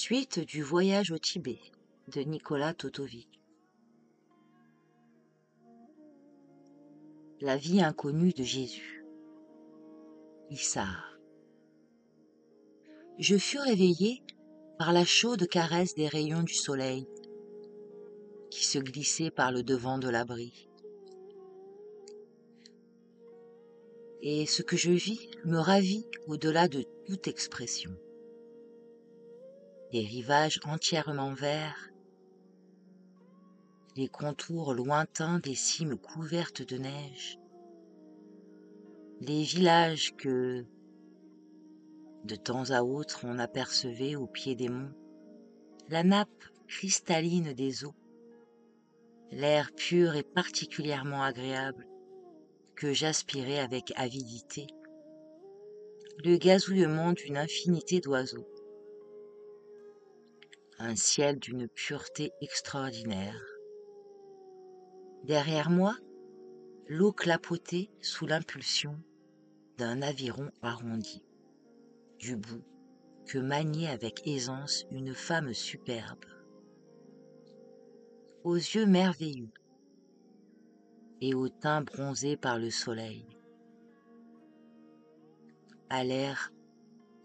Suite du voyage au Tibet de Nicolas Totovic. La vie inconnue de Jésus. Issar. Je fus réveillé par la chaude caresse des rayons du soleil qui se glissaient par le devant de l'abri. Et ce que je vis me ravit au-delà de toute expression. Des rivages entièrement verts, les contours lointains des cimes couvertes de neige, les villages que, de temps à autre, on apercevait au pied des monts, la nappe cristalline des eaux, l'air pur et particulièrement agréable que j'aspirais avec avidité, le gazouillement d'une infinité d'oiseaux, un ciel d'une pureté extraordinaire. Derrière moi, l'eau clapotait sous l'impulsion d'un aviron arrondi, du bout que maniait avec aisance une femme superbe, aux yeux merveilleux et au teint bronzé par le soleil, à l'air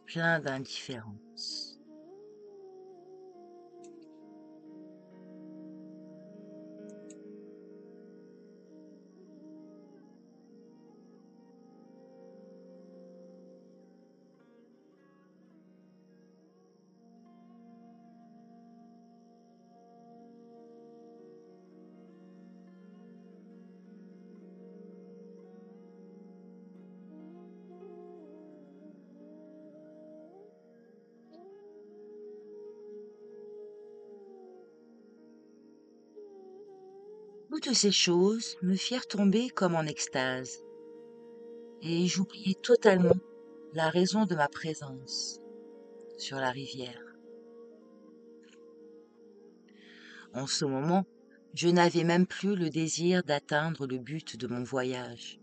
plein d'indifférence. Toutes ces choses me firent tomber comme en extase, et j'oubliai totalement la raison de ma présence sur la rivière. En ce moment, je n'avais même plus le désir d'atteindre le but de mon voyage.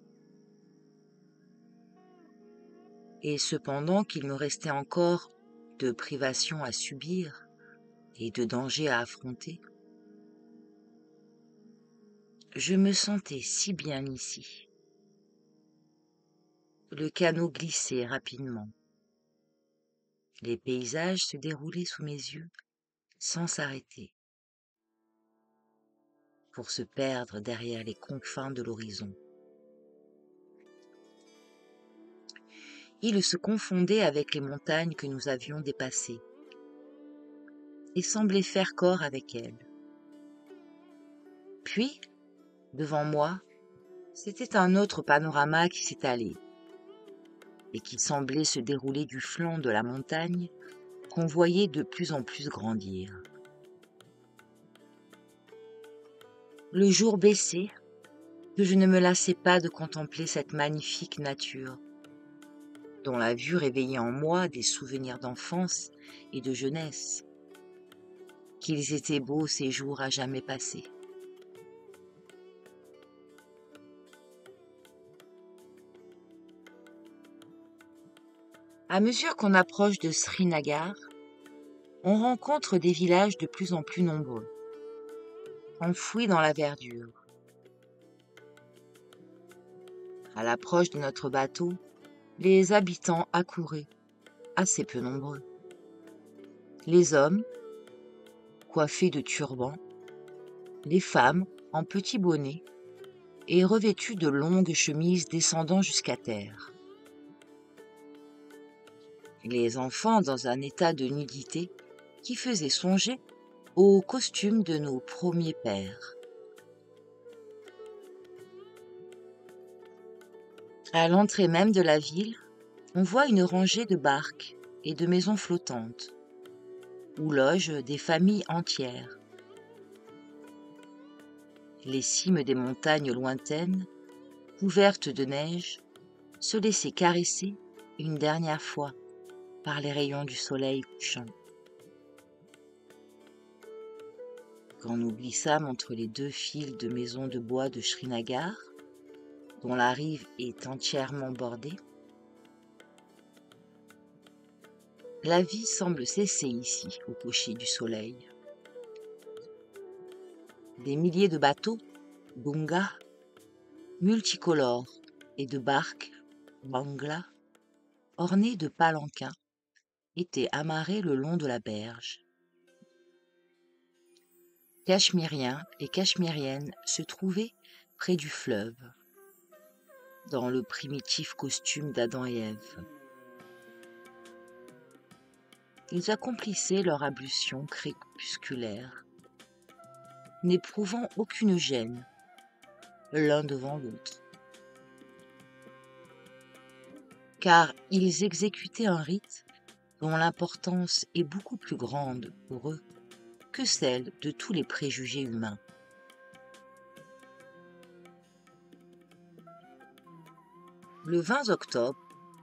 Et cependant qu'il me restait encore de privations à subir et de dangers à affronter, je me sentais si bien ici. Le canot glissait rapidement. Les paysages se déroulaient sous mes yeux sans s'arrêter, pour se perdre derrière les confins de l'horizon. Il se confondait avec les montagnes que nous avions dépassées et semblait faire corps avec elles. Puis, devant moi, c'était un autre panorama qui s'étalait et qui semblait se dérouler du flanc de la montagne qu'on voyait de plus en plus grandir. Le jour baissait, que je ne me lassais pas de contempler cette magnifique nature, dont la vue réveillait en moi des souvenirs d'enfance et de jeunesse. Qu'ils étaient beaux ces jours à jamais passés. À mesure qu'on approche de Srinagar, on rencontre des villages de plus en plus nombreux, enfouis dans la verdure. À l'approche de notre bateau, les habitants accouraient, assez peu nombreux. Les hommes, coiffés de turbans, les femmes en petits bonnets et revêtues de longues chemises descendant jusqu'à terre. Les enfants dans un état de nudité qui faisait songer aux costumes de nos premiers pères. À l'entrée même de la ville, on voit une rangée de barques et de maisons flottantes, où logent des familles entières. Les cimes des montagnes lointaines, couvertes de neige, se laissaient caresser une dernière fois par les rayons du soleil couchant. Quand nous glissâmes entre les deux files de maisons de bois de Srinagar, dont la rive est entièrement bordée, La vie semble cesser ici, au coucher du soleil. Des milliers de bateaux, bungas, multicolores, et de barques, banglas, ornées de palanquins, étaient amarrés le long de la berge. Cachemiriens et cachemiriennes se trouvaient près du fleuve, dans le primitif costume d'Adam et Ève. Ils accomplissaient leur ablution crépusculaire, n'éprouvant aucune gêne, l'un devant l'autre. Car ils exécutaient un rite dont l'importance est beaucoup plus grande pour eux que celle de tous les préjugés humains. Le 20 octobre,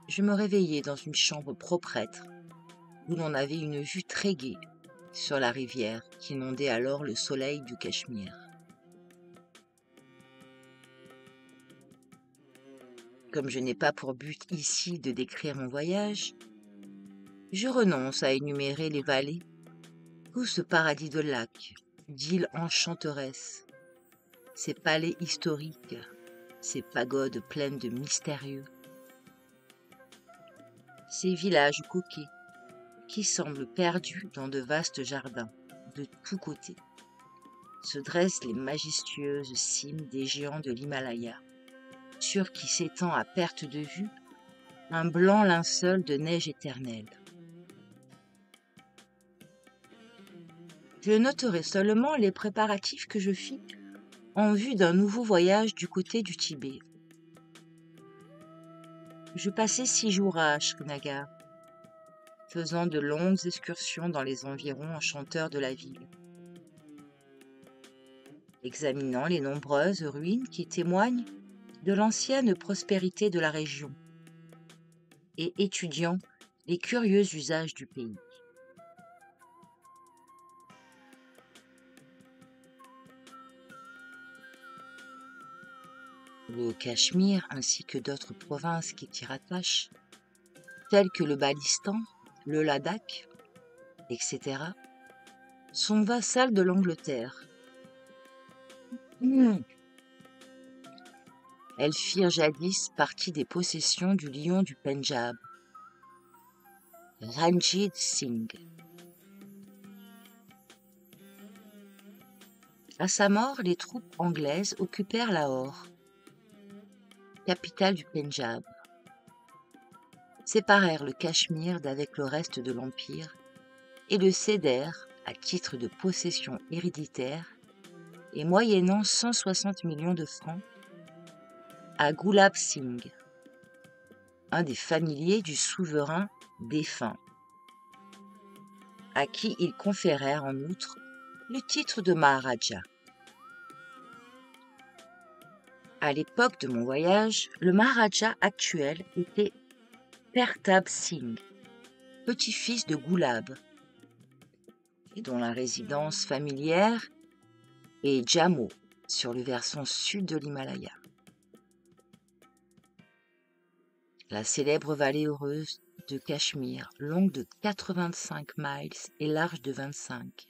je me réveillai dans une chambre proprêtre où l'on avait une vue très gaie sur la rivière qui inondait alors le soleil du Cachemire. Comme je n'ai pas pour but ici de décrire mon voyage, je renonce à énumérer les vallées, tout ce paradis de lacs, d'îles enchanteresses, ces palais historiques, ces pagodes pleines de mystérieux, ces villages coquets qui semblent perdus dans de vastes jardins, de tous côtés. Se dressent les majestueuses cimes des géants de l'Himalaya, sur qui s'étend à perte de vue un blanc linceul de neige éternelle. Je noterai seulement les préparatifs que je fis en vue d'un nouveau voyage du côté du Tibet. Je passai 6 jours à Srinagar, faisant de longues excursions dans les environs enchanteurs de la ville, examinant les nombreuses ruines qui témoignent de l'ancienne prospérité de la région et étudiant les curieux usages du pays. Le Cachemire ainsi que d'autres provinces qui t'y rattachent, telles que le Balistan, le Ladakh, etc., sont vassales de l'Angleterre. Elles firent jadis partie des possessions du lion du Pendjab, Ranjit Singh. À sa mort, les troupes anglaises occupèrent Lahore, capitale du Pendjab, séparèrent le Cachemire d'avec le reste de l'Empire et le cédèrent à titre de possession héréditaire et moyennant 160 millions de francs à Gulab Singh, un des familiers du souverain défunt, à qui ils conférèrent en outre le titre de Maharaja. À l'époque de mon voyage, le Maharaja actuel était Pertab Singh, petit-fils de Gulab, et dont la résidence familière est Jammu, sur le versant sud de l'Himalaya. La célèbre vallée heureuse de Cachemire, longue de 85 miles et large de 25,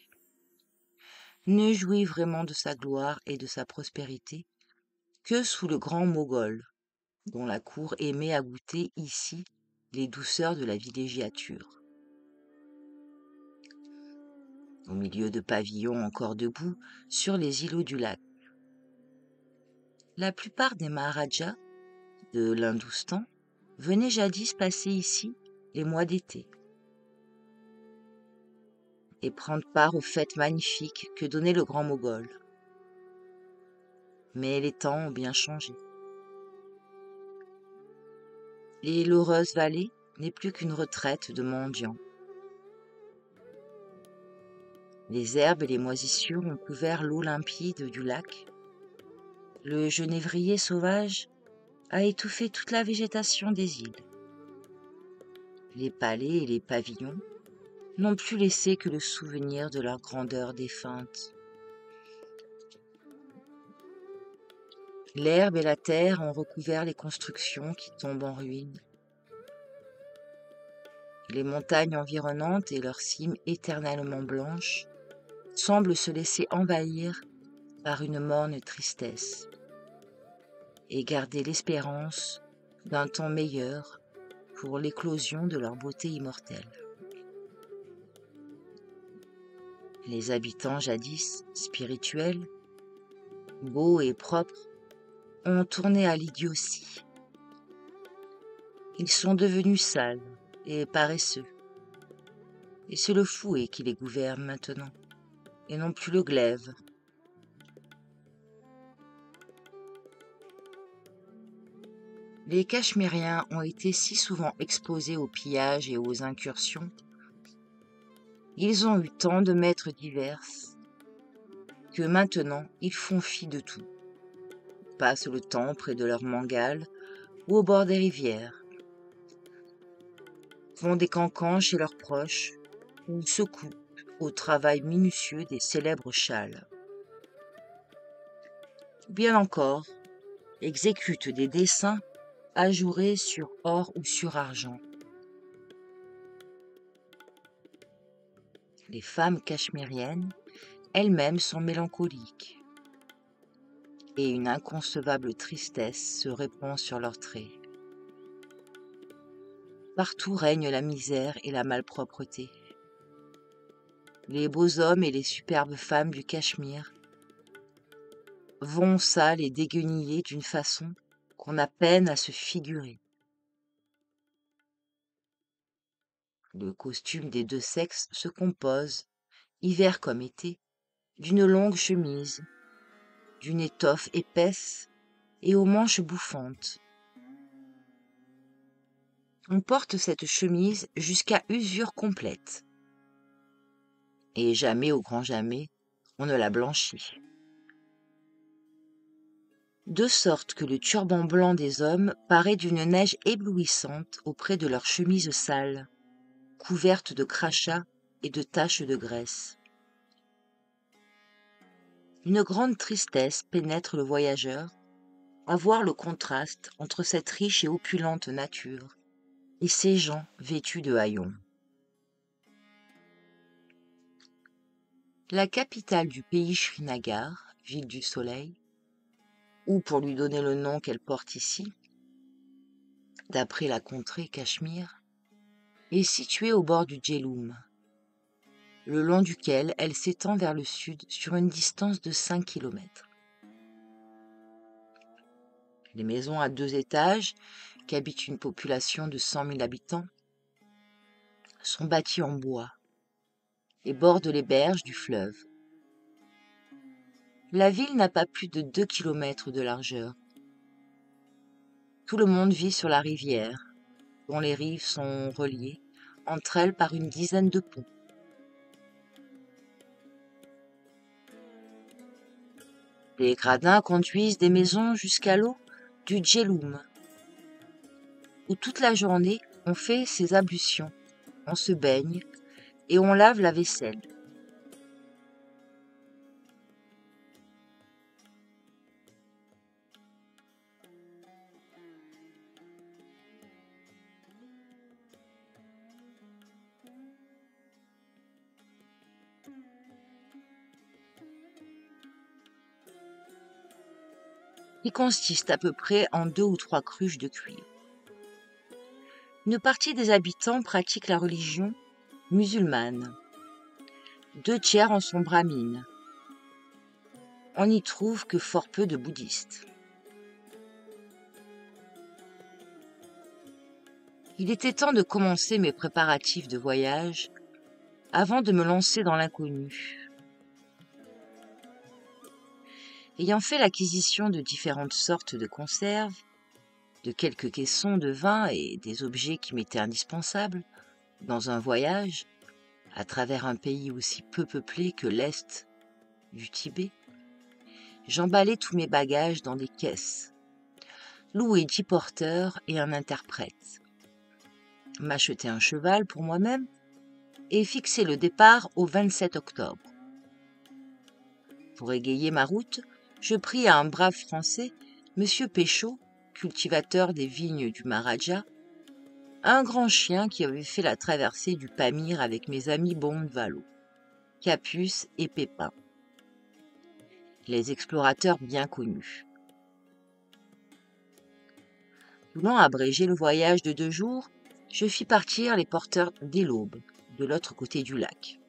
ne jouit vraiment de sa gloire et de sa prospérité que sous le grand Moghol, dont la cour aimait à goûter ici les douceurs de la villégiature. Au milieu de pavillons encore debout sur les îlots du lac. La plupart des Maharajas de l'Hindoustan venaient jadis passer ici les mois d'été et prendre part aux fêtes magnifiques que donnait le Grand Moghol. Mais les temps ont bien changé. Et l'heureuse vallée n'est plus qu'une retraite de mendiants. Les herbes et les moisissures ont couvert l'eau limpide du lac. Le genévrier sauvage a étouffé toute la végétation des îles. Les palais et les pavillons n'ont plus laissé que le souvenir de leur grandeur défunte. L'herbe et la terre ont recouvert les constructions qui tombent en ruine. Les montagnes environnantes et leurs cimes éternellement blanches semblent se laisser envahir par une morne tristesse et garder l'espérance d'un temps meilleur pour l'éclosion de leur beauté immortelle. Les habitants jadis spirituels, beaux et propres, ont tourné à l'idiotie. Ils sont devenus sales et paresseux. Et c'est le fouet qui les gouverne maintenant, et non plus le glaive. Les Cachemiriens ont été si souvent exposés aux pillages et aux incursions. Ils ont eu tant de maîtres divers que maintenant ils font fi de tout, passent le temps près de leurs mangals ou au bord des rivières, font des cancans chez leurs proches ou se coupent au travail minutieux des célèbres châles. Ou bien encore, exécutent des dessins ajourés sur or ou sur argent. Les femmes cachemiriennes elles-mêmes sont mélancoliques, et une inconcevable tristesse se répand sur leurs traits. Partout règne la misère et la malpropreté. Les beaux hommes et les superbes femmes du Cachemire vont sales et déguenillés d'une façon qu'on a peine à se figurer. Le costume des deux sexes se compose, hiver comme été, d'une longue chemise, d'une étoffe épaisse et aux manches bouffantes. On porte cette chemise jusqu'à usure complète, et jamais au grand jamais on ne la blanchit. De sorte que le turban blanc des hommes paraît d'une neige éblouissante auprès de leurs chemises sales, couvertes de crachats et de taches de graisse. Une grande tristesse pénètre le voyageur à voir le contraste entre cette riche et opulente nature et ces gens vêtus de haillons. La capitale du pays Srinagar, ville du soleil, ou pour lui donner le nom qu'elle porte ici, d'après la contrée Cachemire, est située au bord du Jhelum, le long duquel elle s'étend vers le sud sur une distance de 5 kilomètres. Les maisons à 2 étages, qu'habite une population de 100 000 habitants, sont bâties en bois et bordent les berges du fleuve. La ville n'a pas plus de 2 kilomètres de largeur. Tout le monde vit sur la rivière, dont les rives sont reliées entre elles par une dizaine de ponts. Les gradins conduisent des maisons jusqu'à l'eau du Jhelum, où toute la journée on fait ses ablutions, on se baigne et on lave la vaisselle. Qui consiste à peu près en 2 ou 3 cruches de cuivre. Une partie des habitants pratique la religion musulmane. 2 tiers en sont brahmines. On n'y trouve que fort peu de bouddhistes. Il était temps de commencer mes préparatifs de voyage avant de me lancer dans l'inconnu. Ayant fait l'acquisition de différentes sortes de conserves, de quelques caissons de vin et des objets qui m'étaient indispensables dans un voyage à travers un pays aussi peu peuplé que l'Est du Tibet, j'emballai tous mes bagages dans des caisses, louai 10 porteurs et un interprète, m'achetai un cheval pour moi-même et fixai le départ au 27 octobre. Pour égayer ma route, je pris à un brave Français, M. Péchaud, cultivateur des vignes du Maharaja, un grand chien qui avait fait la traversée du Pamir avec mes amis Bondvalo, Capus et Pépin, les explorateurs bien connus. Voulant abréger le voyage de 2 jours, je fis partir les porteurs dès l'aube, de l'autre côté du lac.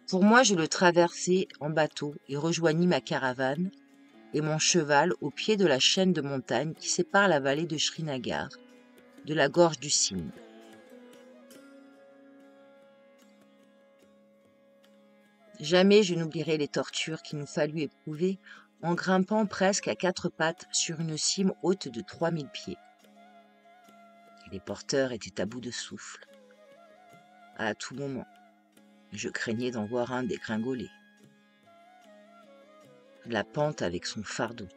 Pour moi, je le traversai en bateau et rejoignis ma caravane et mon cheval au pied de la chaîne de montagnes qui sépare la vallée de Srinagar de la gorge du Sindh. Jamais je n'oublierai les tortures qu'il nous fallut éprouver en grimpant presque à 4 pattes sur une cime haute de 3000 pieds. Les porteurs étaient à bout de souffle. À tout moment, je craignais d'en voir un dégringoler. La pente avec son fardeau.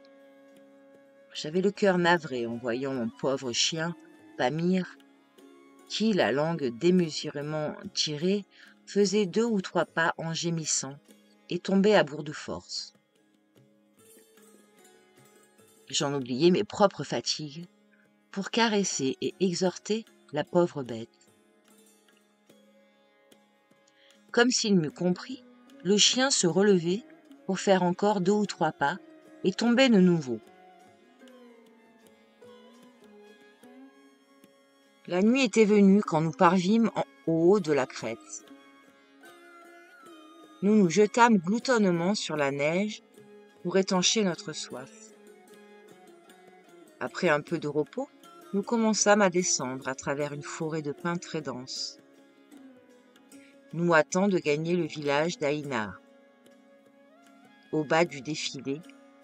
J'avais le cœur navré en voyant mon pauvre chien, Pamir, qui, la langue démesurément tirée, faisait 2 ou 3 pas en gémissant et tombait à bout de force. J'en oubliais mes propres fatigues pour caresser et exhorter la pauvre bête. Comme s'il m'eût compris, le chien se relevait pour faire encore 2 ou 3 pas et tombait de nouveau. La nuit était venue quand nous parvîmes au haut de la crête. Nous nous jetâmes gloutonnement sur la neige pour étancher notre soif. Après un peu de repos, nous commençâmes à descendre à travers une forêt de pins très dense. Nous hâtons de gagner le village d'Aïnar, au bas du défilé,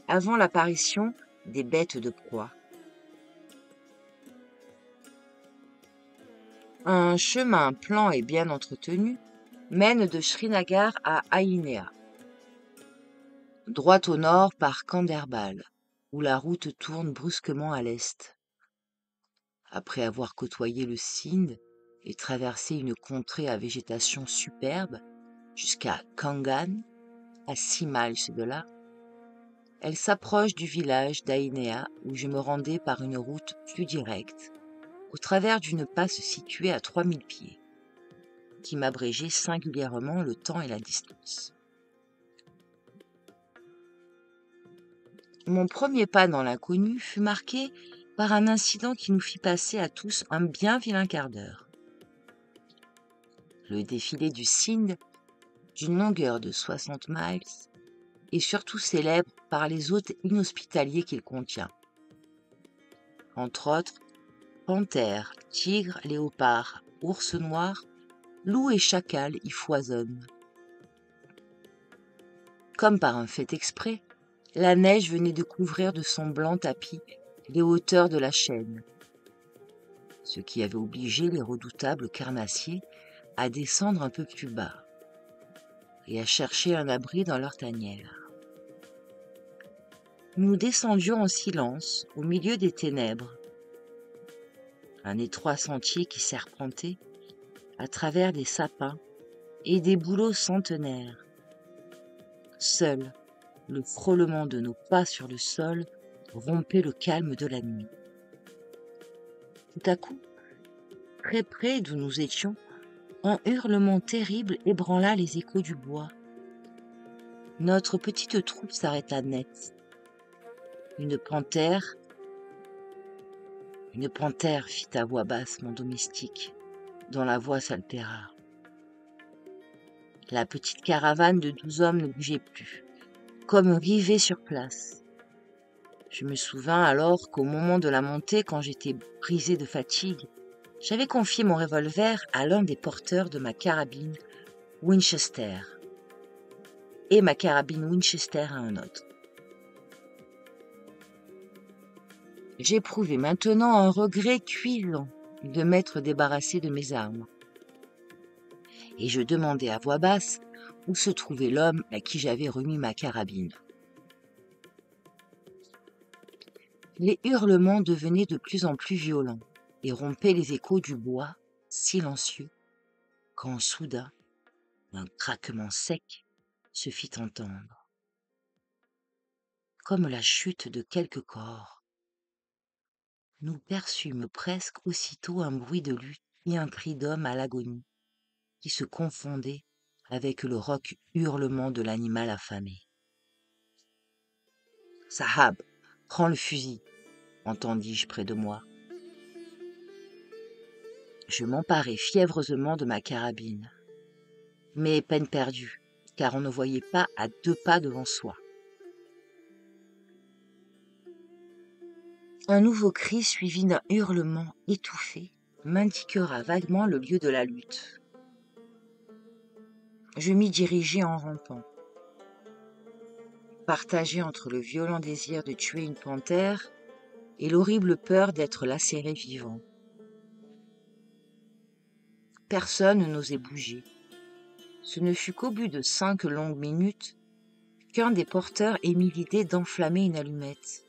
avant l'apparition des bêtes de proie. Un chemin plan et bien entretenu mène de Srinagar à Ainéa, droit au nord par Kanderbal, où la route tourne brusquement à l'est. Après avoir côtoyé le Sindh et traversé une contrée à végétation superbe jusqu'à Kangan, à 6 miles de là, elle s'approche du village d'Ainéa où je me rendais par une route plus directe, au travers d'une passe située à 3000 pieds, qui m'abrégeait singulièrement le temps et la distance. Mon premier pas dans l'inconnu fut marqué par un incident qui nous fit passer à tous un bien vilain quart d'heure. Le défilé du Sindh, d'une longueur de 60 miles, est surtout célèbre par les hôtes inhospitaliers qu'il contient. Entre autres, panthères, tigres, léopards, ours noirs, loups et chacals y foisonnent. Comme par un fait exprès, la neige venait de couvrir de son blanc tapis les hauteurs de la chaîne, ce qui avait obligé les redoutables carnassiers à descendre un peu plus bas et à chercher un abri dans leur tanière. Nous descendions en silence au milieu des ténèbres, un étroit sentier qui serpentait à travers des sapins et des bouleaux centenaires. Seul le frôlement de nos pas sur le sol rompait le calme de la nuit. Tout à coup, très près d'où nous étions, un hurlement terrible ébranla les échos du bois. Notre petite troupe s'arrêta net. Une panthère fit à voix basse mon domestique, dont la voix s'altéra. La petite caravane de 12 hommes ne bougeait plus, comme rivée sur place. Je me souvins alors qu'au moment de la montée, quand j'étais brisé de fatigue, j'avais confié mon revolver à l'un des porteurs de ma carabine Winchester, et ma carabine Winchester à un autre. J'éprouvais maintenant un regret cuisant de m'être débarrassé de mes armes. Et je demandai à voix basse où se trouvait l'homme à qui j'avais remis ma carabine. Les hurlements devenaient de plus en plus violents et rompaient les échos du bois, silencieux, quand soudain, un craquement sec se fit entendre, comme la chute de quelque corps. nous perçûmes presque aussitôt un bruit de lutte et un cri d'homme à l'agonie, qui se confondait avec le rauque hurlement de l'animal affamé. « Sahab, prends le fusil !» entendis-je près de moi. Je m'emparai fiévreusement de ma carabine. Mais peine perdue, car on ne voyait pas à 2 pas devant soi. Un nouveau cri suivi d'un hurlement étouffé m'indiquera vaguement le lieu de la lutte. Je m'y dirigeai en rampant. Partagé entre le violent désir de tuer une panthère et l'horrible peur d'être lacéré vivant. Personne n'osait bouger. Ce ne fut qu'au bout de 5 longues minutes qu'un des porteurs émit l'idée d'enflammer une allumette.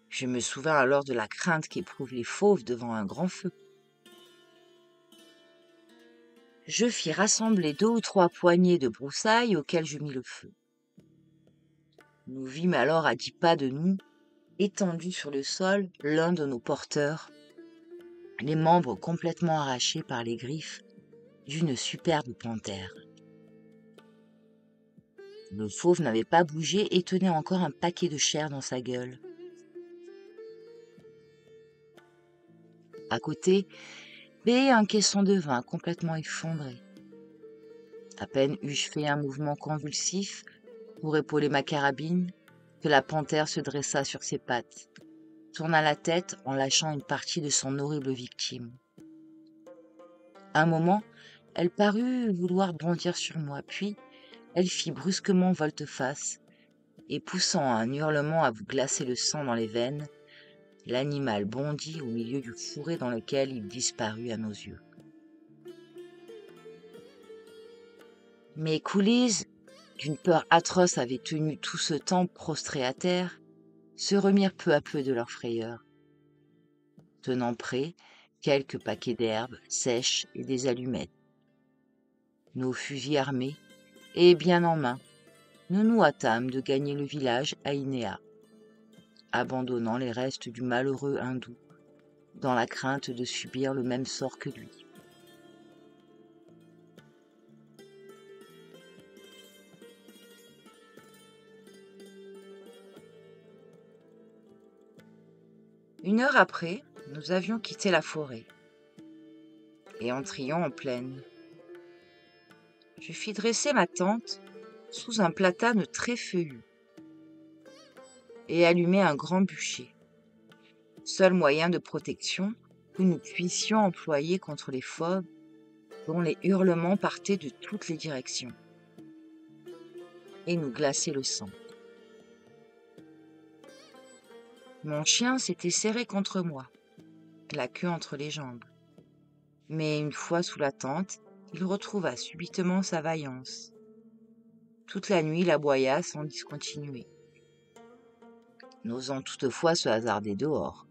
Je me souvins alors de la crainte qu'éprouvent les fauves devant un grand feu. Je fis rassembler 2 ou 3 poignées de broussailles auxquelles je mis le feu. Nous vîmes alors à 10 pas de nous, étendu sur le sol, l'un de nos porteurs, les membres complètement arrachés par les griffes d'une superbe panthère. Le fauve n'avait pas bougé et tenait encore un paquet de chair dans sa gueule. À côté, béait un caisson de vin complètement effondré. À peine eus-je fait un mouvement convulsif pour épauler ma carabine que la panthère se dressa sur ses pattes, tourna la tête en lâchant une partie de son horrible victime. Un moment, elle parut vouloir bondir sur moi, puis elle fit brusquement volte-face, et poussant un hurlement à vous glacer le sang dans les veines, l'animal bondit au milieu du fourré dans lequel il disparut à nos yeux. Mes coulisses, qu'une peur atroce avait tenu tout ce temps prostrés à terre, se remirent peu à peu de leur frayeur, tenant prêts quelques paquets d'herbes sèches et des allumettes. Nos fusils armés et bien en main, nous nous hâtâmes de gagner le village à Inéa, abandonnant les restes du malheureux hindou, dans la crainte de subir le même sort que lui. Une heure après, nous avions quitté la forêt et entrions en plaine. Je fis dresser ma tente sous un platane très feuillu et allumai un grand bûcher, seul moyen de protection que nous puissions employer contre les fauves dont les hurlements partaient de toutes les directions et nous glaçaient le sang. Mon chien s'était serré contre moi, la queue entre les jambes, mais une fois sous la tente, il retrouva subitement sa vaillance. Toute la nuit, il aboya sans discontinuer, n'osant toutefois se hasarder dehors.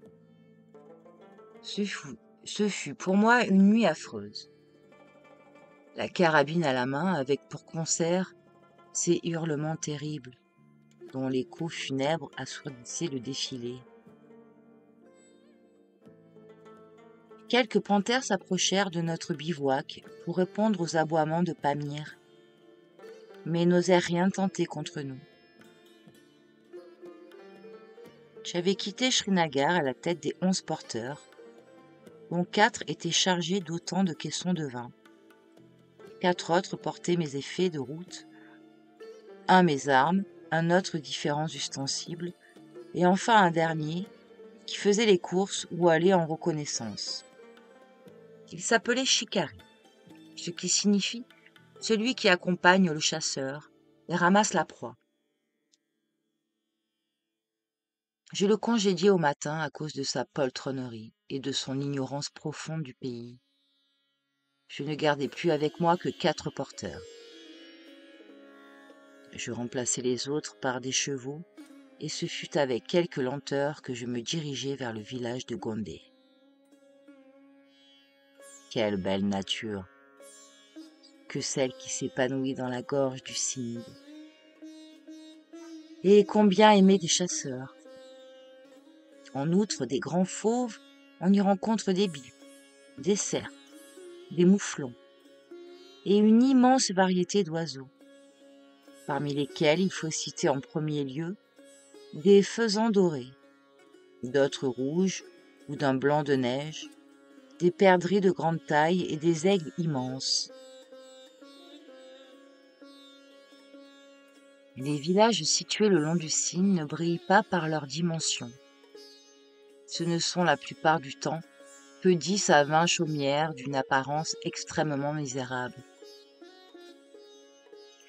Ce fut pour moi une nuit affreuse. La carabine à la main, avec pour concert ces hurlements terribles, dont l'écho funèbre assourdissait le défilé. Quelques panthères s'approchèrent de notre bivouac pour répondre aux aboiements de Pamir, mais n'osèrent rien tenter contre nous. J'avais quitté Srinagar à la tête des 11 porteurs, dont 4 étaient chargés d'autant de caissons de vin. 4 autres portaient mes effets de route, un mes armes, un autre différents ustensiles, et enfin un dernier qui faisait les courses ou allait en reconnaissance. Il s'appelait Shikari, ce qui signifie celui qui accompagne le chasseur et ramasse la proie. Je le congédiai au matin à cause de sa poltronnerie et de son ignorance profonde du pays. Je ne gardai plus avec moi que 4 porteurs. Je remplaçai les autres par des chevaux, et ce fut avec quelque lenteur que je me dirigeai vers le village de Gondé. Quelle belle nature que celle qui s'épanouit dans la gorge du Sindh. Et combien aimée des chasseurs. En outre des grands fauves, on y rencontre des bies, des cerfs, des mouflons et une immense variété d'oiseaux, parmi lesquels il faut citer en premier lieu des faisans dorés, d'autres rouges ou d'un blanc de neige, des perdrix de grande taille et des aigles immenses. Les villages situés le long du Cyn ne brillent pas par leur dimension. Ce ne sont la plupart du temps que 10 à 20 chaumières d'une apparence extrêmement misérable.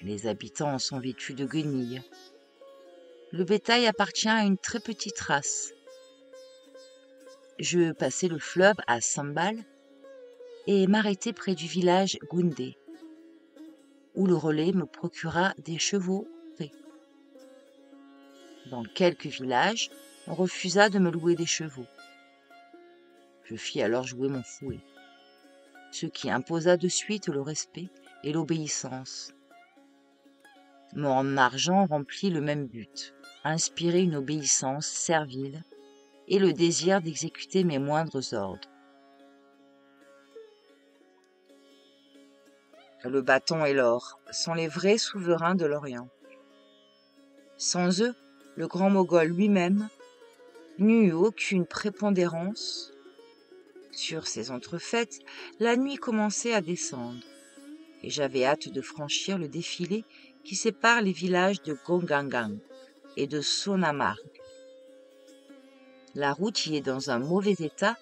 Les habitants en sont vêtus de guenilles. Le bétail appartient à une très petite race. Je passai le fleuve à Sambal et m'arrêtai près du village Goundé, où le relais me procura des chevaux frais. Dans quelques villages, on refusa de me louer des chevaux. Je fis alors jouer mon fouet, ce qui imposa de suite le respect et l'obéissance. Mon argent remplit le même but, inspirer une obéissance servile et le désir d'exécuter mes moindres ordres. Le bâton et l'or sont les vrais souverains de l'Orient. Sans eux, le grand Mogol lui-même n'eut aucune prépondérance. Sur ces entrefaites, la nuit commençait à descendre, et j'avais hâte de franchir le défilé qui sépare les villages de Gongangang et de Sonamarg. La route y est dans un mauvais état,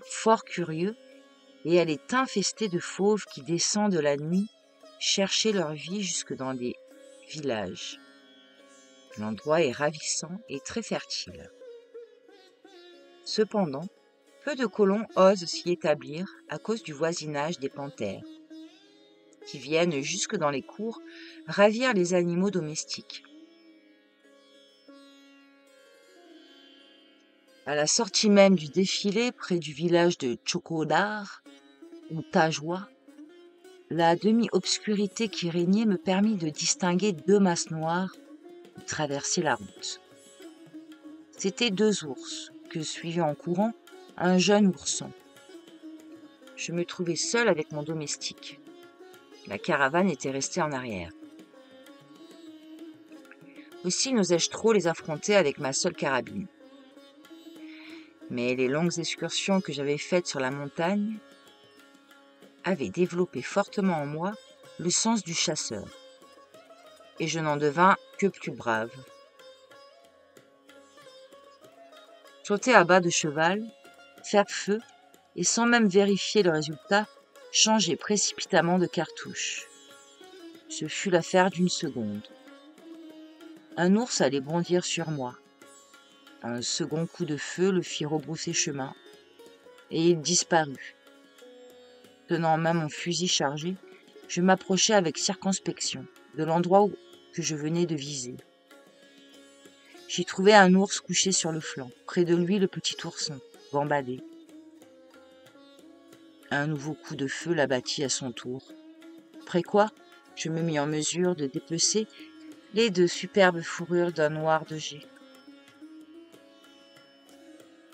fort curieux, et elle est infestée de fauves qui descendent la nuit chercher leur vie jusque dans des villages. L'endroit est ravissant et très fertile. Cependant, peu de colons osent s'y établir à cause du voisinage des panthères, qui viennent jusque dans les cours ravir les animaux domestiques. À la sortie même du défilé, près du village de Chokodar, ou Tajwa, la demi-obscurité qui régnait me permit de distinguer 2 masses noires qui traversaient la route. C'étaient 2 ours que suivait en courant un jeune ourson. Je me trouvais seul avec mon domestique. La caravane était restée en arrière. Aussi n'osais-je trop les affronter avec ma seule carabine. Mais les longues excursions que j'avais faites sur la montagne avaient développé fortement en moi le sens du chasseur, et je n'en devins que plus brave. Sauter à bas de cheval, faire feu, et sans même vérifier le résultat, changer précipitamment de cartouche. Ce fut l'affaire d'une seconde. Un ours allait bondir sur moi. Un second coup de feu le fit rebrousser chemin, et il disparut. Tenant en main mon fusil chargé, je m'approchai avec circonspection de l'endroit que je venais de viser. J'y trouvai un ours couché sur le flanc, près de lui le petit ourson, gambadé. Un nouveau coup de feu l'abattit à son tour, après quoi je me mis en mesure de dépecer les 2 superbes fourrures d'un noir de jet.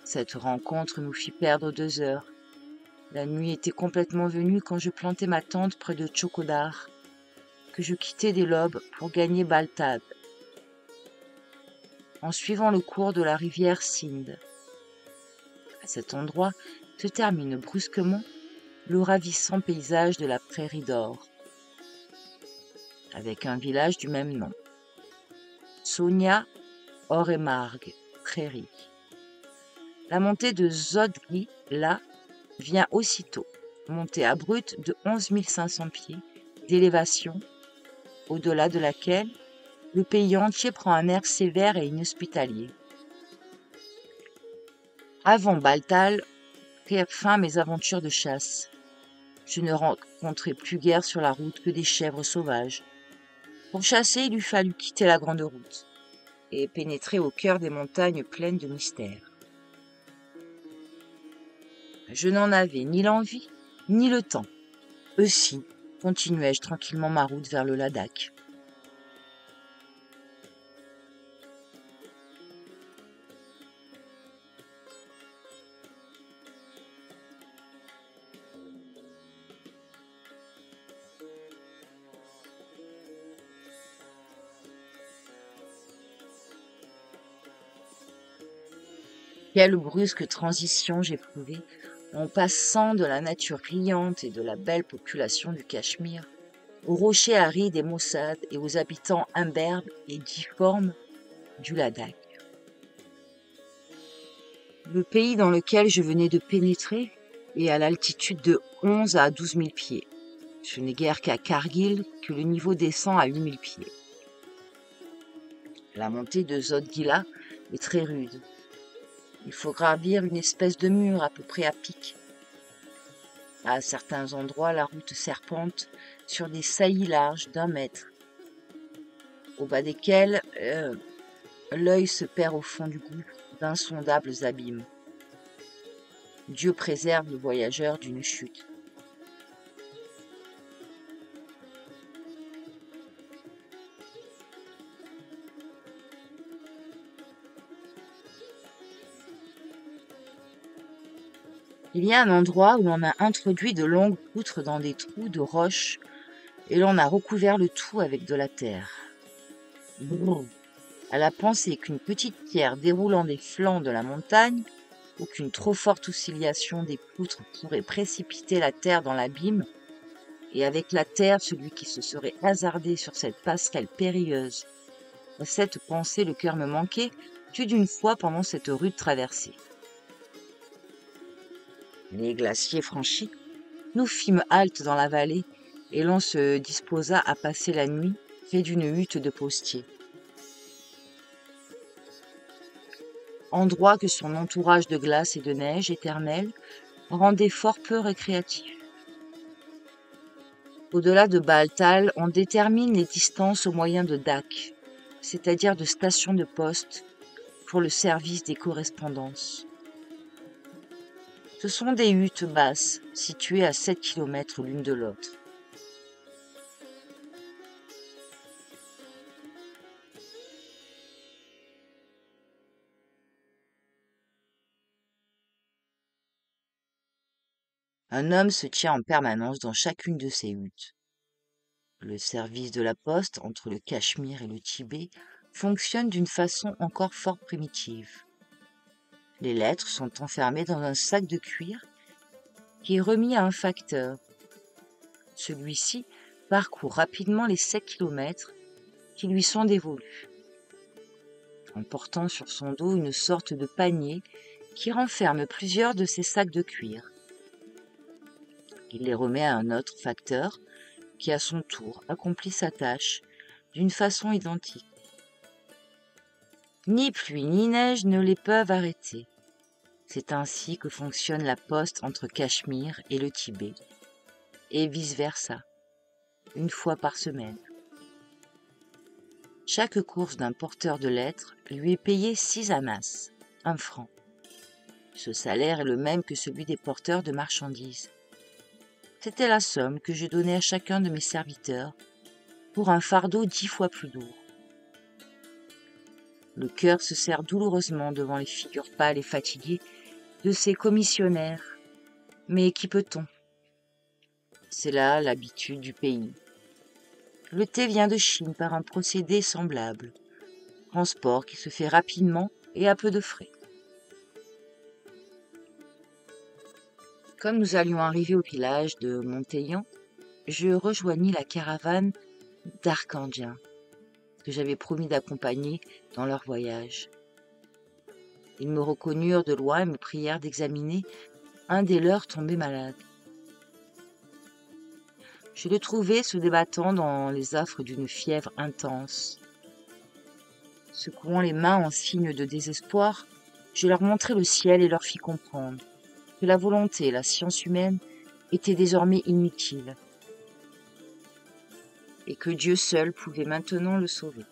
Cette rencontre nous fit perdre 2 heures. La nuit était complètement venue quand je plantai ma tente près de Chokodar, que je quittai dès l'aube pour gagner Baltad, en suivant le cours de la rivière Sindh. À cet endroit se termine brusquement le ravissant paysage de la prairie d'or, avec un village du même nom. Sonia, Or et Marg, prairie. La montée de Zodgi, là, vient aussitôt, montée abrupte de 11 500 pieds d'élévation, au-delà de laquelle le pays entier prend un air sévère et inhospitalier. Avant Baltal, prirent fin mes aventures de chasse. Je ne rencontrai plus guère sur la route que des chèvres sauvages. Pour chasser, il eût fallu quitter la grande route et pénétrer au cœur des montagnes pleines de mystères. Je n'en avais ni l'envie, ni le temps. Aussi, continuai-je tranquillement ma route vers le Ladakh. Quelle brusque transition j'éprouvais en passant de la nature riante et de la belle population du Cachemire aux rochers arides et maussades et aux habitants imberbes et difformes du Ladakh. Le pays dans lequel je venais de pénétrer est à l'altitude de 11 à 12 000 pieds. Ce n'est guère qu'à Kargil que le niveau descend à 8 000 pieds. La montée de Zodgila est très rude. Il faut gravir une espèce de mur à peu près à pic. À certains endroits, la route serpente sur des saillies larges d'1 mètre, au bas desquelles l'œil se perd au fond du gouffre d'insondables abîmes. Dieu préserve le voyageur d'une chute. Il y a un endroit où l'on a introduit de longues poutres dans des trous de roches et l'on a recouvert le tout avec de la terre. Brrr. À la pensée qu'une petite pierre déroulant des flancs de la montagne ou qu'une trop forte oscillation des poutres pourrait précipiter la terre dans l'abîme, et avec la terre celui qui se serait hasardé sur cette passerelle périlleuse. À cette pensée, le cœur me manquait plus d'une fois pendant cette rude traversée. Les glaciers franchis, nous fîmes halte dans la vallée et l'on se disposa à passer la nuit près d'une hutte de postiers. Endroit que son entourage de glace et de neige éternelle rendait fort peu récréatif. Au-delà de Baaltal, on détermine les distances au moyen de DAC, c'est-à-dire de stations de poste pour le service des correspondances. Ce sont des huttes basses, situées à 7 km l'une de l'autre. Un homme se tient en permanence dans chacune de ces huttes. Le service de la poste entre le Cachemire et le Tibet fonctionne d'une façon encore fort primitive. Les lettres sont enfermées dans un sac de cuir qui est remis à un facteur. Celui-ci parcourt rapidement les 7 km qui lui sont dévolus, en portant sur son dos une sorte de panier qui renferme plusieurs de ces sacs de cuir. Il les remet à un autre facteur qui, à son tour, accomplit sa tâche d'une façon identique. Ni pluie ni neige ne les peuvent arrêter. C'est ainsi que fonctionne la poste entre Cachemire et le Tibet, et vice-versa, une fois par semaine. Chaque course d'un porteur de lettres lui est payée 6 annas, 1 franc. Ce salaire est le même que celui des porteurs de marchandises. C'était la somme que je donnais à chacun de mes serviteurs pour un fardeau 10 fois plus lourd. Le cœur se serre douloureusement devant les figures pâles et fatiguées de ces commissionnaires. Mais qui peut-on? C'est là l'habitude du pays. Le thé vient de Chine par un procédé semblable, transport qui se fait rapidement et à peu de frais. Comme nous allions arriver au village de Monteillan, je rejoignis la caravane d'Arcandiens que j'avais promis d'accompagner dans leur voyage. Ils me reconnurent de loin et me prièrent d'examiner un des leurs tombé malade. Je le trouvai se débattant dans les affres d'une fièvre intense. Secouant les mains en signe de désespoir, je leur montrai le ciel et leur fis comprendre que la volonté et la science humaine étaient désormais inutiles et que Dieu seul pouvait maintenant le sauver.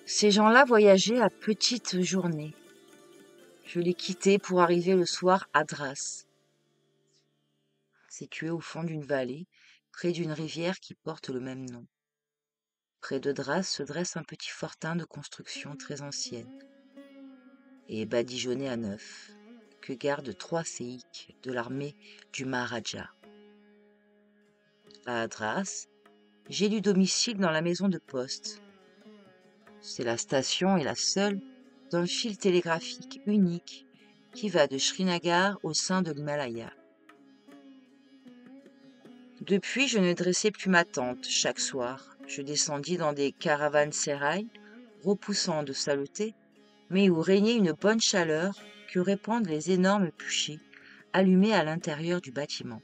Ces gens-là voyageaient à petites journées. Je les quittai pour arriver le soir à Dras, situé au fond d'une vallée, près d'une rivière qui porte le même nom. Près de Dras se dresse un petit fortin de construction très ancienne et badigeonné à neuf, que gardent 3 séiques de l'armée du Maharaja. À Dras, j'élus domicile dans la maison de poste. C'est la station est la seule d'un fil télégraphique unique qui va de Srinagar au sein de l'Himalaya. Depuis, je ne dressais plus ma tente chaque soir. Je descendis dans des caravansérails, repoussants de saleté, mais où régnait une bonne chaleur que répandent les énormes bûchers allumés à l'intérieur du bâtiment.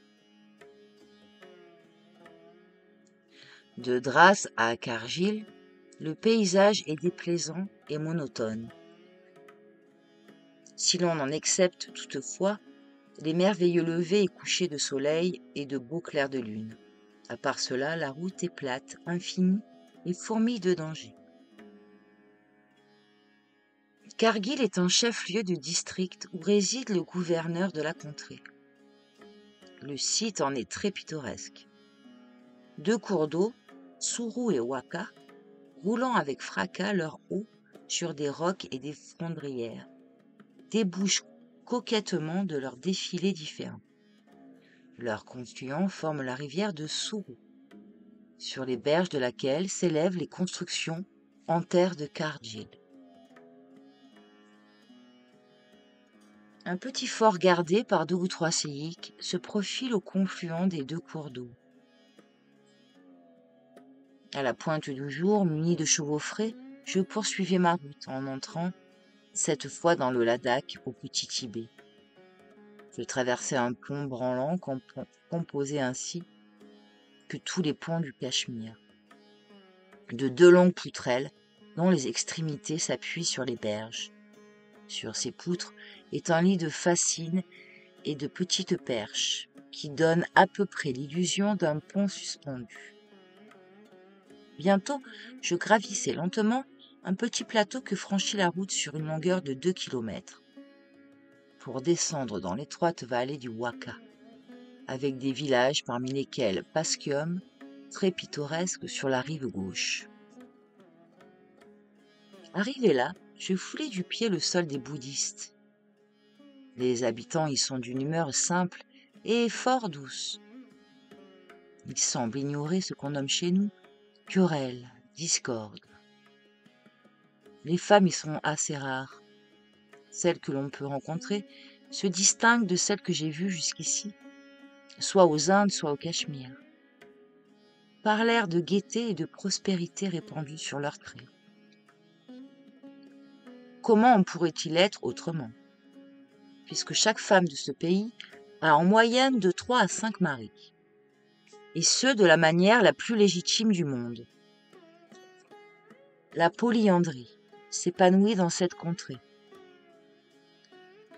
De Dras à Kargil, le paysage est déplaisant et monotone. Si l'on en accepte toutefois les merveilleux levers et couchers de soleil et de beaux clairs de lune. À part cela, la route est plate, infinie et fourmille de dangers. Kargil est un chef-lieu de district où réside le gouverneur de la contrée. Le site en est très pittoresque. 2 cours d'eau, Sourou et Waka, roulant avec fracas leur eau sur des rocs et des fondrières, débouchent coquettement de leurs défilés différents. Leurs confluents forment la rivière de Sourou, sur les berges de laquelle s'élèvent les constructions en terre de Kargil. Un petit fort gardé par 2 ou 3 séiques se profile au confluent des 2 cours d'eau. À la pointe du jour, muni de chevaux frais, je poursuivais ma route en entrant, cette fois dans le Ladakh au Petit Tibet. Je traversais un pont branlant composé ainsi que tous les ponts du Cachemire, de 2 longues poutrelles dont les extrémités s'appuient sur les berges. Sur ces poutres est un lit de fascines et de petites perches qui donnent à peu près l'illusion d'un pont suspendu. Bientôt, je gravissais lentement un petit plateau que franchit la route sur une longueur de 2 kilomètres pour descendre dans l'étroite vallée du Waka, avec des villages parmi lesquels Paskium, très pittoresque sur la rive gauche. Arrivé là, je foulai du pied le sol des bouddhistes. Les habitants y sont d'une humeur simple et fort douce. Ils semblent ignorer ce qu'on nomme chez nous querelle, discorde. Les femmes y sont assez rares. Celles que l'on peut rencontrer se distinguent de celles que j'ai vues jusqu'ici, soit aux Indes, soit au Cachemire, par l'air de gaieté et de prospérité répandu sur leurs traits. Comment en pourrait-il être autrement, puisque chaque femme de ce pays a en moyenne de 3 à 5 maris, et ce de la manière la plus légitime du monde. La polyandrie s'épanouit dans cette contrée.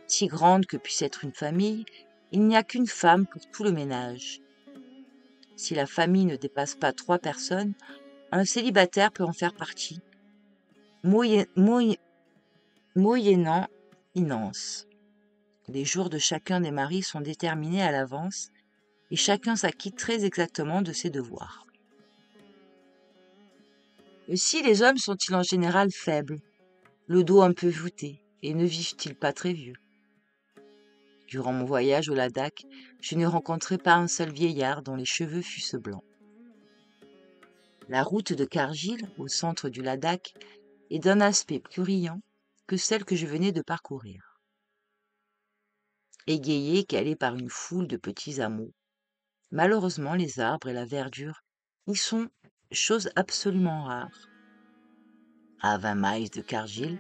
Si grande que puisse être une famille, il n'y a qu'une femme pour tout le ménage. Si la famille ne dépasse pas 3 personnes, un célibataire peut en faire partie, moyennant inance. Les jours de chacun des maris sont déterminés à l'avance et chacun s'acquitte très exactement de ses devoirs. Aussi les hommes sont-ils en général faibles, le dos un peu voûté, et ne vivent-ils pas très vieux? Durant mon voyage au Ladakh, je ne rencontrai pas un seul vieillard dont les cheveux fussent blancs. La route de Kargil, au centre du Ladakh, est d'un aspect plus riant que celle que je venais de parcourir. Égayée qu'elle est par une foule de petits hameaux, malheureusement les arbres et la verdure y sont chose absolument rare. À 20 miles de Kargil,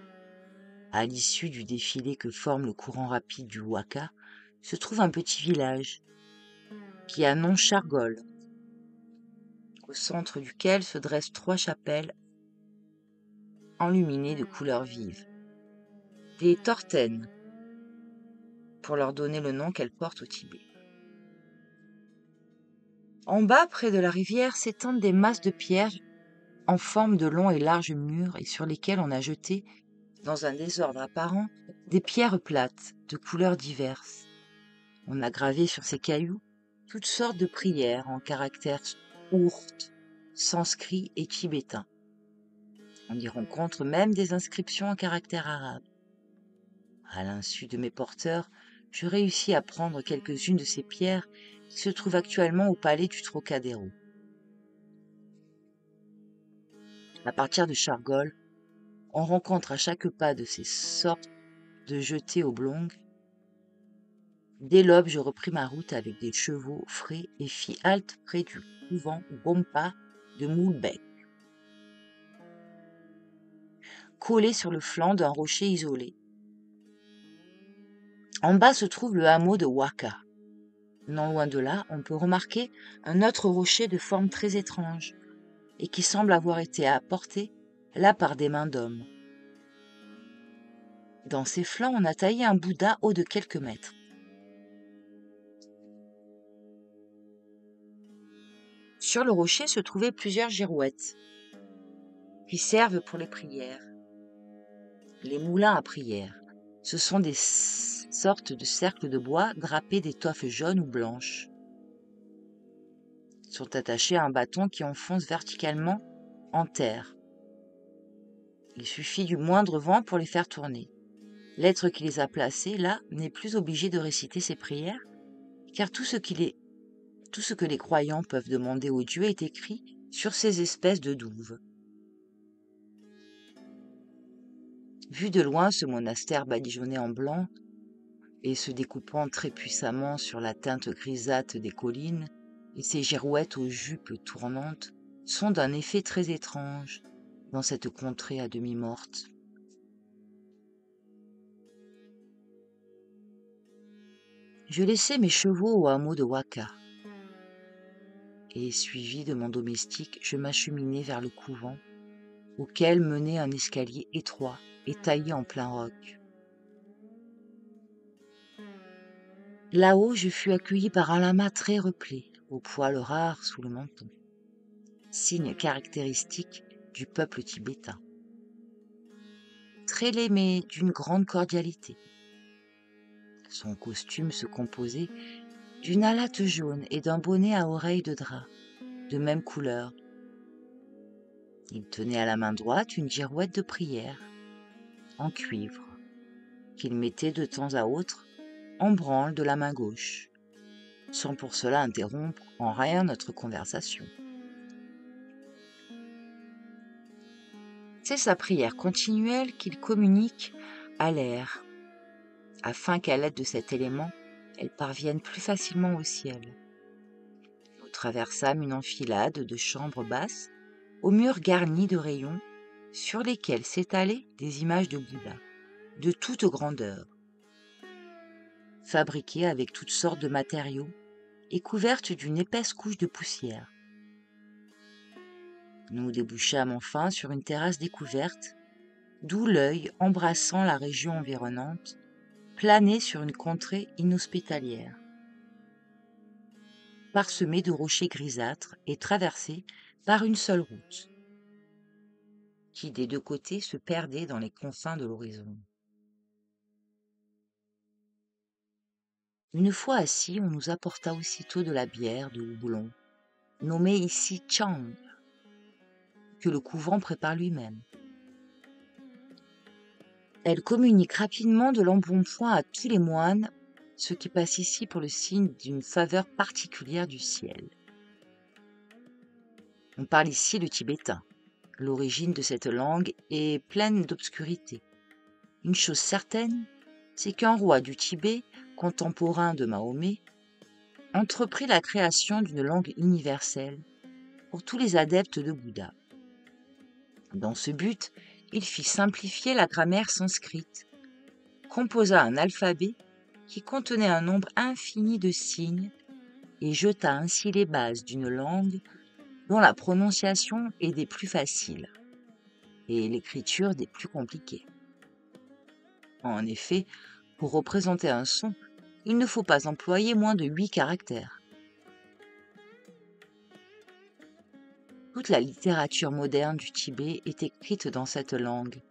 à l'issue du défilé que forme le courant rapide du Waka, se trouve un petit village qui a nom Chargol, au centre duquel se dressent 3 chapelles enluminées de couleurs vives. Des tortaines, pour leur donner le nom qu'elles portent au Tibet. En bas, près de la rivière, s'étendent des masses de pierres en forme de longs et larges murs et sur lesquels on a jeté, dans un désordre apparent, des pierres plates de couleurs diverses. On a gravé sur ces cailloux toutes sortes de prières en caractères ourtes, sanskrit et tibétain. On y rencontre même des inscriptions en caractères arabes. À l'insu de mes porteurs, je réussis à prendre quelques-unes de ces pierres qui se trouvent actuellement au palais du Trocadéro. À partir de Chargol, on rencontre à chaque pas de ces sortes de jetées oblongues. Dès l'aube, je repris ma route avec des chevaux frais et fis halte près du couvent Bompa de Moulbec, collé sur le flanc d'un rocher isolé. En bas se trouve le hameau de Waka. Non loin de là, on peut remarquer un autre rocher de forme très étrange et qui semble avoir été apporté là par des mains d'hommes. Dans ses flancs, on a taillé un Bouddha haut de quelques mètres. Sur le rocher se trouvaient plusieurs girouettes qui servent pour les prières. Les moulins à prière, ce sont des sortes de cercles de bois drapés d'étoffes jaunes ou blanches. Ils sont attachés à un bâton qui enfonce verticalement en terre. Il suffit du moindre vent pour les faire tourner. L'être qui les a placés là n'est plus obligé de réciter ses prières, car tout ce que les croyants peuvent demander aux dieux est écrit sur ces espèces de douves. Vu de loin, ce monastère badigeonné en blanc et se découpant très puissamment sur la teinte grisâtre des collines, et ces girouettes aux jupes tournantes sont d'un effet très étrange dans cette contrée à demi morte. Je laissai mes chevaux au hameau de Waka, et suivi de mon domestique, je m'acheminai vers le couvent, auquel menait un escalier étroit et taillé en plein roc. Là-haut, je fus accueilli par un lama très replé, aux poils rares sous le menton, signe caractéristique du peuple tibétain. Très laid mais d'une grande cordialité. Son costume se composait d'une halatte jaune et d'un bonnet à oreilles de drap, de même couleur. Il tenait à la main droite une girouette de prière, en cuivre, qu'il mettait de temps à autre en branle de la main gauche, sans pour cela interrompre en rien notre conversation. C'est sa prière continuelle qu'il communique à l'air, afin qu'à l'aide de cet élément, elle parvienne plus facilement au ciel. Nous traversâmes une enfilade de chambres basses, aux murs garnis de rayons, sur lesquels s'étalaient des images de Bouddha, de toute grandeur, fabriquées avec toutes sortes de matériaux et couvertes d'une épaisse couche de poussière. Nous débouchâmes enfin sur une terrasse découverte, d'où l'œil, embrassant la région environnante, planait sur une contrée inhospitalière, parsemée de rochers grisâtres et traversée par une seule route, qui des deux côtés se perdait dans les confins de l'horizon. Une fois assis, on nous apporta aussitôt de la bière de houblon, nommée ici Chang, que le couvent prépare lui-même. Elle communique rapidement de l'embonpoint à tous les moines, ce qui passe ici pour le signe d'une faveur particulière du ciel. On parle ici le tibétain. L'origine de cette langue est pleine d'obscurité. Une chose certaine, c'est qu'un roi du Tibet, contemporain de Mahomet, entreprit la création d'une langue universelle pour tous les adeptes de Bouddha. Dans ce but, il fit simplifier la grammaire sanskrite, composa un alphabet qui contenait un nombre infini de signes et jeta ainsi les bases d'une langue dont la prononciation est des plus faciles et l'écriture des plus compliquées. En effet, pour représenter un son, il ne faut pas employer moins de 8 caractères. Toute la littérature moderne du Tibet est écrite dans cette langue.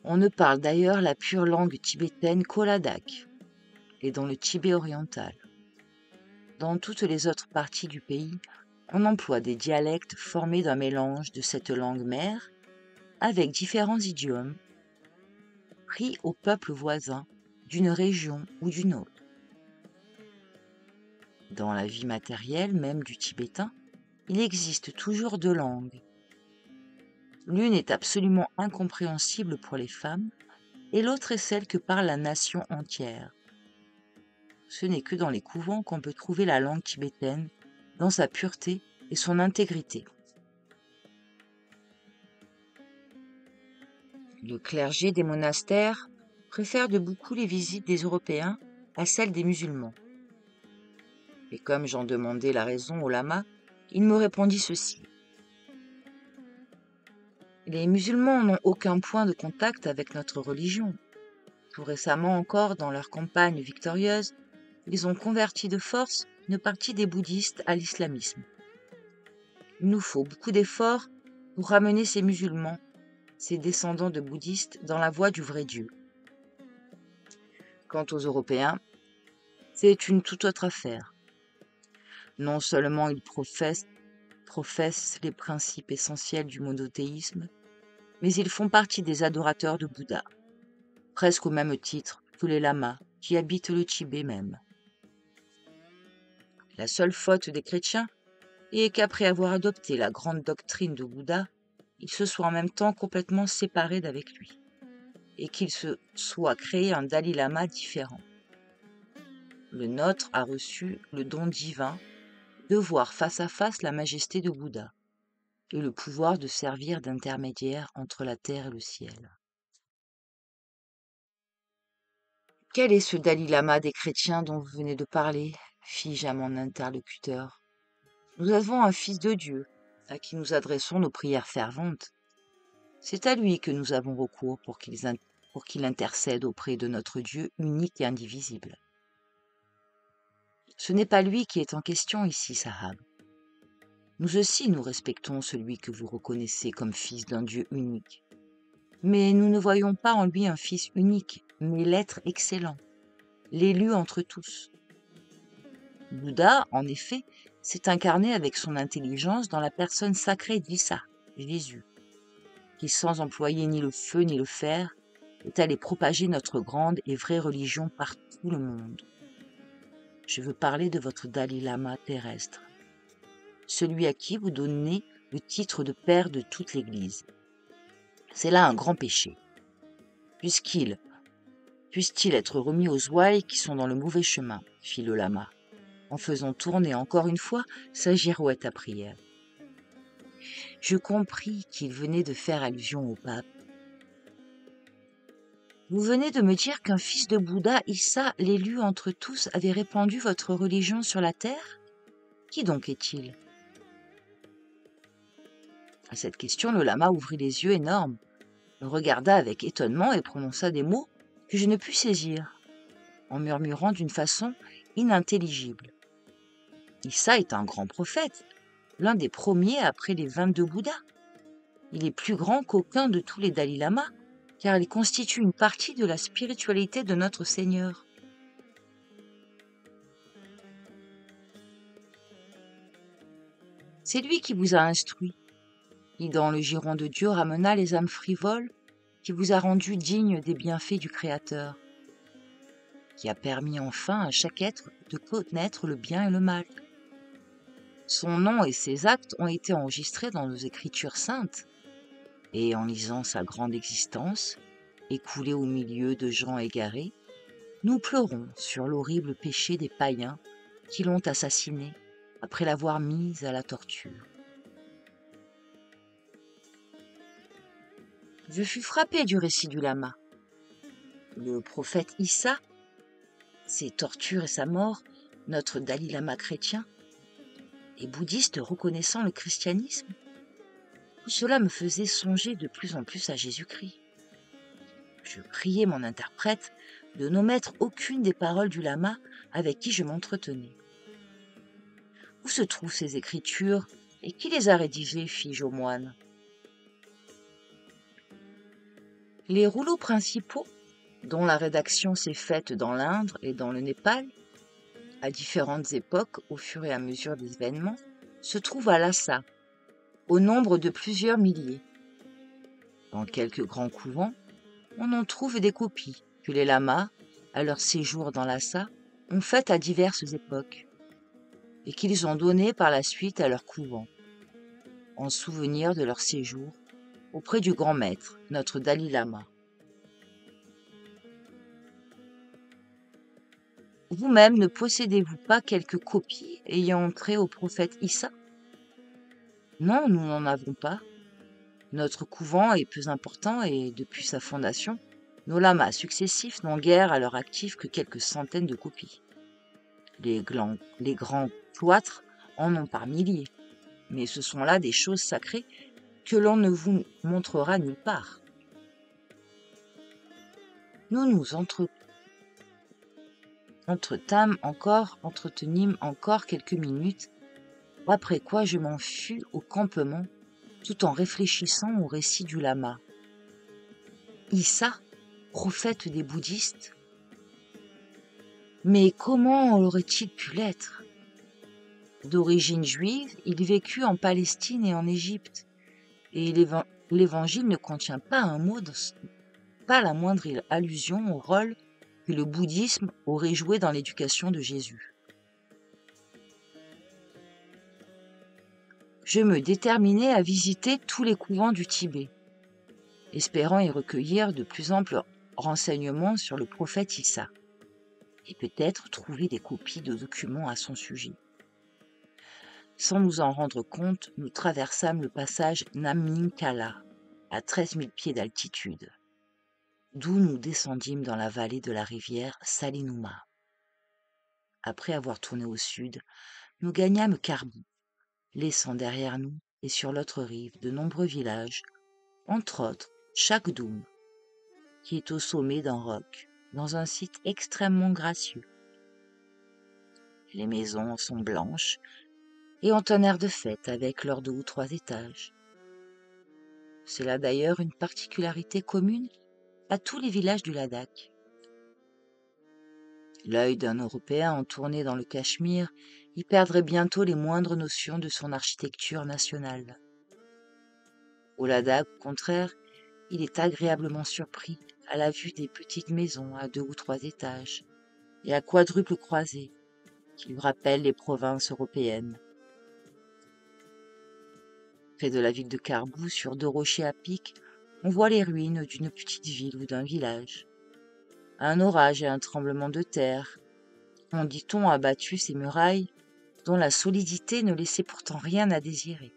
On ne parle d'ailleurs la pure langue tibétaine qu'au Ladakh et dans le Tibet oriental. Dans toutes les autres parties du pays, on emploie des dialectes formés d'un mélange de cette langue mère avec différents idiomes pris aux peuples voisins d'une région ou d'une autre. Dans la vie matérielle même du Tibétain, il existe toujours deux langues. L'une est absolument incompréhensible pour les femmes, et l'autre est celle que parle la nation entière. Ce n'est que dans les couvents qu'on peut trouver la langue tibétaine, dans sa pureté et son intégrité. Le clergé des monastères préfère de beaucoup les visites des Européens à celles des musulmans. Et comme j'en demandais la raison au lama, il me répondit ceci. Les musulmans n'ont aucun point de contact avec notre religion. Tout récemment encore, dans leur campagne victorieuse, ils ont converti de force une partie des bouddhistes à l'islamisme. Il nous faut beaucoup d'efforts pour ramener ces musulmans, ces descendants de bouddhistes, dans la voie du vrai Dieu. Quant aux Européens, c'est une toute autre affaire. Non seulement ils professent les principes essentiels du monothéisme, mais ils font partie des adorateurs de Bouddha, presque au même titre que les lamas qui habitent le Tibet même. La seule faute des chrétiens est qu'après avoir adopté la grande doctrine de Bouddha, ils se soient en même temps complètement séparés d'avec lui, et qu'il se soit créé un Dalai Lama différent. Le nôtre a reçu le don divin de voir face à face la majesté de Bouddha et le pouvoir de servir d'intermédiaire entre la terre et le ciel. Quel est ce Dalai Lama des chrétiens dont vous venez de parler ? Fis-je à mon interlocuteur. Nous avons un Fils de Dieu, à qui nous adressons nos prières ferventes. C'est à lui que nous avons recours pour qu'il intercède auprès de notre Dieu unique et indivisible. Ce n'est pas lui qui est en question ici, Sahab. Nous aussi, nous respectons celui que vous reconnaissez comme fils d'un Dieu unique. Mais nous ne voyons pas en lui un fils unique, mais l'être excellent, l'élu entre tous. Bouddha, en effet, s'est incarné avec son intelligence dans la personne sacrée d'Issa, Jésus, qui, sans employer ni le feu ni le fer, est allé propager notre grande et vraie religion par tout le monde. Je veux parler de votre Dalai Lama terrestre, celui à qui vous donnez le titre de père de toute l'Église. C'est là un grand péché. Puisse-t-il être remis aux ouailles qui sont dans le mauvais chemin, fit le lama, en faisant tourner encore une fois sa girouette à prière. Je compris qu'il venait de faire allusion au pape. Vous venez de me dire qu'un fils de Bouddha, Issa, l'élu entre tous, avait répandu votre religion sur la terre ? Qui donc est-il ? À cette question, le lama ouvrit les yeux énormes, me regarda avec étonnement et prononça des mots que je ne pus saisir, en murmurant d'une façon inintelligible. Issa est un grand prophète, l'un des premiers après les 22 Bouddhas. Il est plus grand qu'aucun de tous les Dalai Lamas, car il constitue une partie de la spiritualité de notre Seigneur. C'est lui qui vous a instruit, qui dans le giron de Dieu ramena les âmes frivoles, qui vous a rendu digne des bienfaits du Créateur, qui a permis enfin à chaque être de connaître le bien et le mal. Son nom et ses actes ont été enregistrés dans nos Écritures saintes, et en lisant sa grande existence, écoulée au milieu de gens égarés, nous pleurons sur l'horrible péché des païens qui l'ont assassiné après l'avoir mise à la torture. Je fus frappé du récit du lama. Le prophète Issa, ses tortures et sa mort, notre Dalai Lama chrétien, les bouddhistes reconnaissant le christianisme, tout cela me faisait songer de plus en plus à Jésus-Christ. Je priai mon interprète de n'omettre aucune des paroles du lama avec qui je m'entretenais. Où se trouvent ces écritures et qui les a rédigées, fis-je au moine ? Les rouleaux principaux, dont la rédaction s'est faite dans l'Inde et dans le Népal, à différentes époques au fur et à mesure des événements, se trouvent à Lhasa, au nombre de plusieurs milliers. Dans quelques grands couvents, on en trouve des copies que les lamas, à leur séjour dans Lhasa, ont faites à diverses époques, et qu'ils ont données par la suite à leur couvent, en souvenir de leur séjour auprès du grand maître, notre Dalai Lama. Vous-même, ne possédez-vous pas quelques copies ayant trait au prophète Issa? Non, nous n'en avons pas. Notre couvent est peu important et, depuis sa fondation, nos lamas successifs n'ont guère à leur actif que quelques centaines de copies. Les grands cloîtres en ont par milliers, mais ce sont là des choses sacrées que l'on ne vous montrera nulle part. Nous nous entretenîmes encore quelques minutes, après quoi je m'en fus au campement, tout en réfléchissant au récit du lama. Issa, prophète des bouddhistes? Mais comment aurait-il pu l'être? D'origine juive, il vécut en Palestine et en Égypte, et l'Évangile ne contient pas un mot, pas la moindre allusion au rôle que le bouddhisme aurait joué dans l'éducation de Jésus. Je me déterminai à visiter tous les couvents du Tibet, espérant y recueillir de plus amples renseignements sur le prophète Issa, et peut-être trouver des copies de documents à son sujet. Sans nous en rendre compte, nous traversâmes le passage Namninkala, à 13 000 pieds d'altitude, d'où nous descendîmes dans la vallée de la rivière Salinuma. Après avoir tourné au sud, nous gagnâmes Karbou, laissant derrière nous et sur l'autre rive de nombreux villages, entre autres Chakdoum, qui est au sommet d'un roc, dans un site extrêmement gracieux. Les maisons sont blanches et ont un air de fête avec leurs 2 ou 3 étages. C'est là d'ailleurs une particularité commune à tous les villages du Ladakh. L'œil d'un Européen en tournée dans le Cachemire y perdrait bientôt les moindres notions de son architecture nationale. Au Ladakh, au contraire, il est agréablement surpris à la vue des petites maisons à 2 ou 3 étages et à quadruple croisée qui lui rappellent les provinces européennes. Près de la ville de Karbou, sur 2 rochers à pic, on voit les ruines d'une petite ville ou d'un village. Un orage et un tremblement de terre ont, dit-on, abattu ces murailles, dont la solidité ne laissait pourtant rien à désirer.